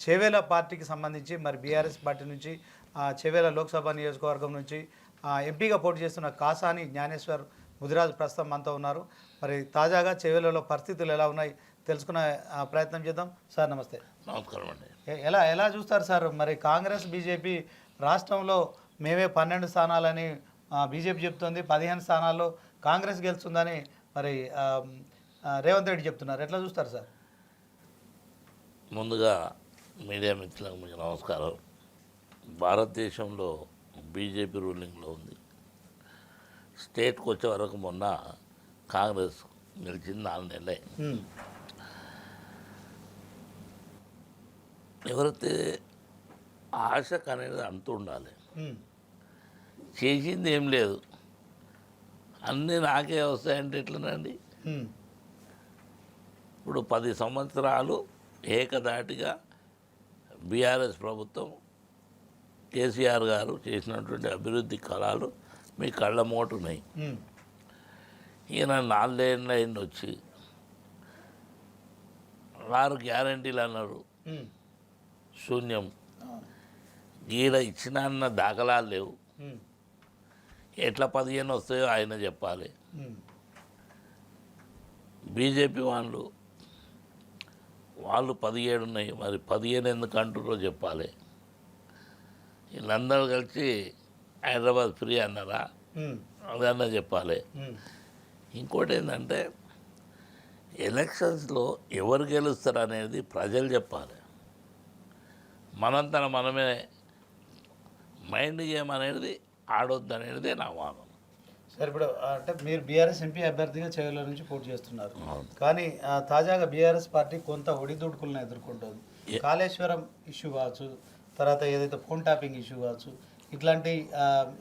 చేవేల పార్టీకి సంబంధించి మరి బీఆర్ఎస్ పార్టీ నుంచి చేవేల లోక్సభ నియోజకవర్గం నుంచి ఎంపీగా పోటీ చేస్తున్న కాసాని జ్ఞానేశ్వర్ ముదిరాజు ప్రస్తుతం మనతో ఉన్నారు. మరి తాజాగా చేవేలలో పరిస్థితులు ఎలా ఉన్నాయి తెలుసుకునే ప్రయత్నం చేద్దాం. సార్ నమస్తే. నమస్కారం అండి. ఎలా చూస్తారు సార్? మరి కాంగ్రెస్ బీజేపీ రాష్ట్రంలో మేమే 12 స్థానాలని బీజేపీ చెప్తుంది, 15 స్థానాల్లో కాంగ్రెస్ గెలుస్తుందని మరి రేవంత్ రెడ్డి చెప్తున్నారు. ఎట్లా చూస్తారు సార్? ముందుగా మీడియా మిత్రులకు మీకు నమస్కారం. భారతదేశంలో బీజేపీ రూలింగ్లో ఉంది. స్టేట్కి వచ్చే వరకు మొన్న కాంగ్రెస్ గెలిచింది 4 నెలలే. ఎవరైతే ఆశకు అనేది అంతు ఉండాలి. చేసింది ఏం లేదు, అన్నీ నాకే వస్తాయంటే ఎట్లనండి? ఇప్పుడు 10 సంవత్సరాలు ఏకదాటిగా బీఆర్ఎస్ ప్రభుత్వం కేసీఆర్ గారు చేసినటువంటి అభివృద్ధి కళలు మీ కళ్ళ మోటున్నాయి. ఈయన 4 ఏళ్ళ అయింది వచ్చి 6 గ్యారంటీలు అన్నారు, శూన్యం. ఈడ ఇచ్చిన అన్న దాఖలాలు లేవు. ఎట్లా 15 వస్తాయో ఆయన చెప్పాలి. బీజేపీ వాళ్ళు 17 ఉన్నాయి, మరి 15 ఎందుకు అంటున్నారో చెప్పాలి. వీళ్ళందరూ కలిసి హైదరాబాద్ ఫ్రీ అన్నారా? అదన్నా చెప్పాలి. ఇంకోటి ఏంటంటే ఎలక్షన్స్లో ఎవరు గెలుస్తారు అనేది ప్రజలు చెప్పాలి. మనంతన మనమే మైండ్ గేమ్ అనేది ఆడొద్దు అనేది నా వాదన. సార్, ఇప్పుడు అంటే మీరు బీఆర్ఎస్ ఎంపీ అభ్యర్థిగా చేవెళ్ళ నుంచి పోటీ చేస్తున్నారు, కానీ తాజాగా బీఆర్ఎస్ పార్టీ కొంత ఒడిదుడుకులను ఎదుర్కొంటుంది. కాళేశ్వరం ఇష్యూ కావచ్చు, తర్వాత ఏదైతే ఫోన్ ట్యాపింగ్ ఇష్యూ కావచ్చు, ఇట్లాంటి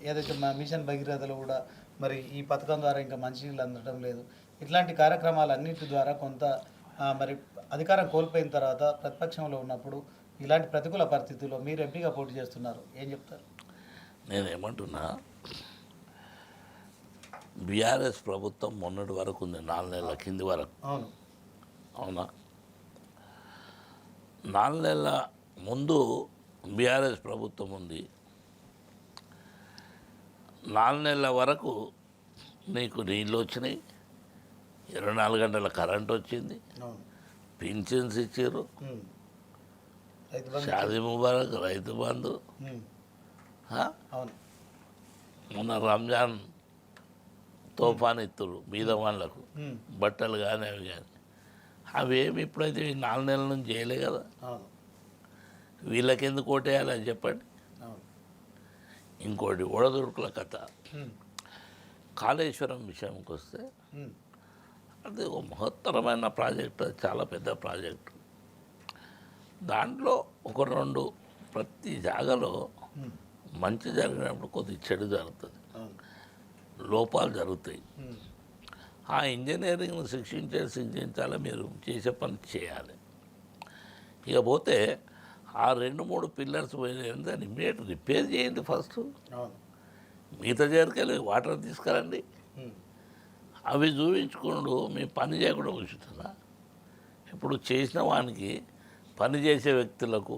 ఏదైతే మిషన్ భగీరథలో కూడా మరి ఈ పథకం ద్వారా ఇంకా మంచినీళ్ళు అందడం లేదు. ఇట్లాంటి కార్యక్రమాలన్నింటి ద్వారా కొంత మరి అధికారం కోల్పోయిన తర్వాత ప్రతిపక్షంలో ఉన్నప్పుడు ఇలాంటి ప్రతికూల పరిస్థితుల్లో మీరు ఎంపీగా పోటీ చేస్తున్నారు, ఏం చెప్తారు? నేనేమంటున్నా, బీఆర్ఎస్ ప్రభుత్వం మొన్నటి వరకు ఉంది, 4 నెలల కింది వరకు. అవునా? 4 నెలల ముందు బీఆర్ఎస్ ప్రభుత్వం ఉంది. 4 నెలల వరకు నీకు నీళ్ళు వచ్చినాయి, 24 గంటల కరెంట్ వచ్చింది, పింఛన్స్ ఇచ్చారు, షాదీ ముబారక్, రైతు బంధు, మొన్న రంజాన్ తోఫాన్ ఇత్తురు బీద వాళ్ళకు, బట్టలు కానీ అవి కానీ. అవేమి ఇప్పుడైతే 4 నెలల నుంచి చేయలే కదా. వీళ్ళకి ఎందుకు ఓటేయాలని చెప్పండి. ఇంకోటి ఒడదుడుకుల కథ. కాళేశ్వరం విషయంకి వస్తే అది ఒక మహత్తరమైన ప్రాజెక్టు, చాలా పెద్ద ప్రాజెక్టు. దాంట్లో 1-2 ప్రతి జాగాలో మంచి జరిగినప్పుడు కొద్దిగా చెడు జరుగుతుంది, లోపాలు జరుగుతాయి. ఆ ఇంజనీరింగ్ను శిక్షించాలి, మీరు చేసే పని చేయాలి. ఇకపోతే ఆ 2-3 పిల్లర్స్ పోయింది, దాన్ని ఇమ్మీడియట్ రిపేర్ చేయండి ఫస్ట్. మిగతా చేరికెళ్ళి వాటర్ తీసుకురండి. అవి చూపించుకుంటూ మీ పని చేయకుండా కూర్చుంటుందా? ఇప్పుడు చేసిన వానికి పని చేసే వ్యక్తులకు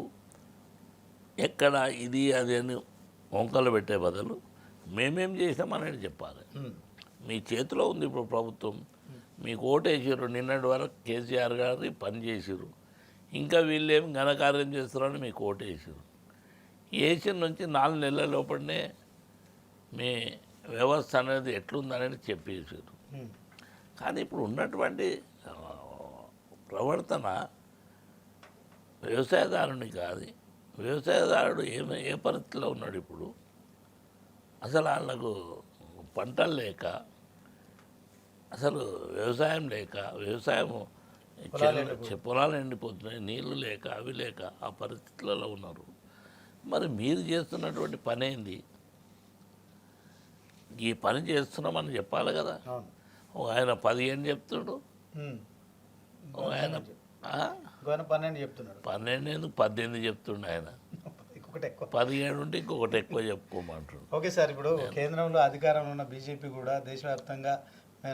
ఎక్కడ ఇది అది అని వంకలు పెట్టే బదులు మేమేం చేసామనేది చెప్పాలి. మీ చేతిలో ఉంది ఇప్పుడు ప్రభుత్వం, మీకు ఓటేసారు. నిన్నటి వరకు కేసీఆర్ గారి పని చేసారు, ఇంకా వీళ్ళేమి ఘనకార్యం చేస్తారని మీకు ఓటేసారు. వేసిన నుంచి 4 నెలల లోపలనే మీ వ్యవస్థ అనేది ఎట్లుందనేది చెప్పేసారు. కానీ ఇప్పుడు ఉన్నటువంటి ప్రవర్తన వ్యవసాయదారుని కాదు. వ్యవసాయదారుడు ఏ పరిస్థితిలో ఉన్నాడు ఇప్పుడు? అసలు వాళ్ళకు పంటలు లేక, అసలు వ్యవసాయం లేక, పొలాలు ఎండిపోతున్నాయి, నీళ్ళు లేక, అవి లేక ఆ పరిస్థితులలో ఉన్నారు. మరి మీరు చేస్తున్నటువంటి పని ఏంది? ఈ పని చేస్తున్నామని చెప్పాలి కదా. ఆయన 15 చెప్తాడు, ఆయన 12 చెప్తున్నాడు. 18 చెప్తుండే ఆయన. 17 ఉంటే ఇంకొకటి ఎక్కువ చెప్పుకోమంటాడు. ఓకే సార్, ఇప్పుడు కేంద్రంలో అధికారంలో ఉన్న బీజేపీ కూడా దేశవ్యాప్తంగా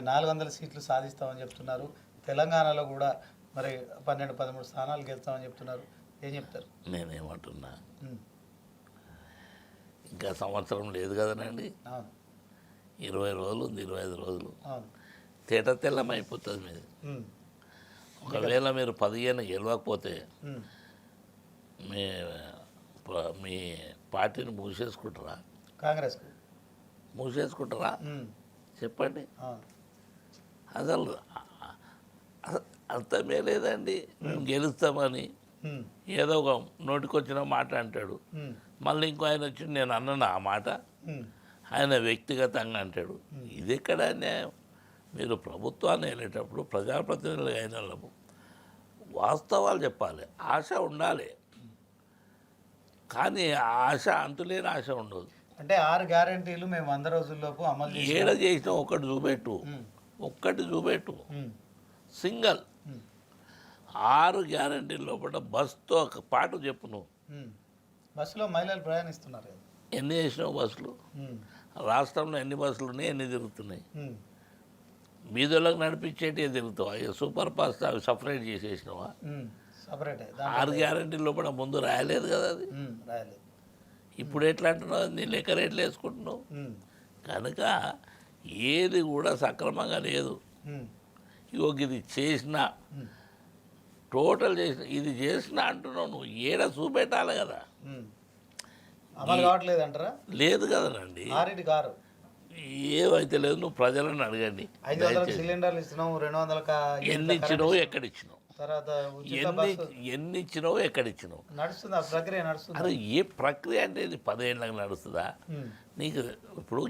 400 సీట్లు సాధిస్తామని చెప్తున్నారు. తెలంగాణలో కూడా మరి 12-13 స్థానాలు గెలుస్తామని చెప్తున్నారు. ఏం చెప్తారు? నేనేమంటున్నా, ఉమ్, ఇంకా సంవత్సరం లేదు కదనండి, అవును 20 రోజులు ఉంది, 25 రోజులు అవును. తేట తెల్లం అయిపోతుంది మీది. ఉమ్, ఒకవేళ మీరు 15 గెలవకపోతే ఉమ్. మీ పార్టీని మూసేసుకుంటారా? కాంగ్రెస్కు. మూసేసుకుంటారా ఉమ్, చెప్పండి. అవును. అసలు అర్థమే లేదండి. మేము గెలుస్తామని ఉమ్, ఏదో ఒక నోటికొచ్చిన మాట అంటాడు, ఉమ్, మళ్ళీ ఇంకో ఆయన వచ్చి నేను అన్నాను ఆ మాట, ఉమ్, ఆయన వ్యక్తిగతంగా అంటాడు. ఇది ఎక్కడ న్యాయం? మీరు ప్రభుత్వాన్ని వెళ్ళేటప్పుడు ప్రజాప్రతినిధులు అయిన వాళ్ళము వాస్తవాలు చెప్పాలి, ఆశ ఉండాలి. కానీ ఆ ఆశ అంతులేని ఆశ ఉండదు. అంటే 6 గ్యారెంటీలు మేము 100 రోజుల్లోపు అమలు చేసి. ఏడ చేసినా ఒక్కటి చూపెట్టు, ఒక్కటి చూపెట్టు, సింగల్. 6 గ్యారెంటీల లోపల బస్తో ఒక పాటు చెప్పు. నువ్వు బస్సులో మహిళలు ప్రయాణిస్తున్నారు కదా. ఎన్ని చేసినావు బస్సులు? రాష్ట్రంలో ఎన్ని బస్సులు ఉన్నాయి, ఎన్ని తిరుగుతున్నాయి? బీదోళ్ళకి నడిపించేటి తిరుగుతావా? సూపర్ ఫాస్ట్ అవి సపరేట్ చేసేసినావా? సపరేట్ 6 గ్యారెంటీల లోపల ముందు రాయలేదు కదా అది. రాయలేదు. ఇప్పుడు ఎట్లా అంటున్నావు? నీ లెక్క రేట్లు వేసుకుంటున్నావు. కనుక ఏది కూడా సక్రమంగా లేదు. ఇది చేసిన టోటల్ చేసిన ఇది చేసిన అంటున్నావు, నువ్వు ఏడ చూపెట్టాలి కదా. అమలు కావట్లేదు అంటారా? లేదు కదనండి, 6 కారు ఏవైతే లేదు. నువ్వు ప్రజలను అడగండి. 500 సిలిండర్లు ఇస్తున్నావు, 200 ఎన్ని ఇచ్చినావు, ఎక్కడిచ్చినావు, తర్వాత ఉచిత బస్సు ఎన్ని ఇచ్చినావు, ఎక్కడిచ్చినావు నడుస్తుంది. ఆ ప్రక్రియ నడుస్తుంది. అరే ఏ ప్రక్రియ అంటే ఇది 10 ఏళ్ళకి నడుస్తుందా? నీకు ఇప్పుడు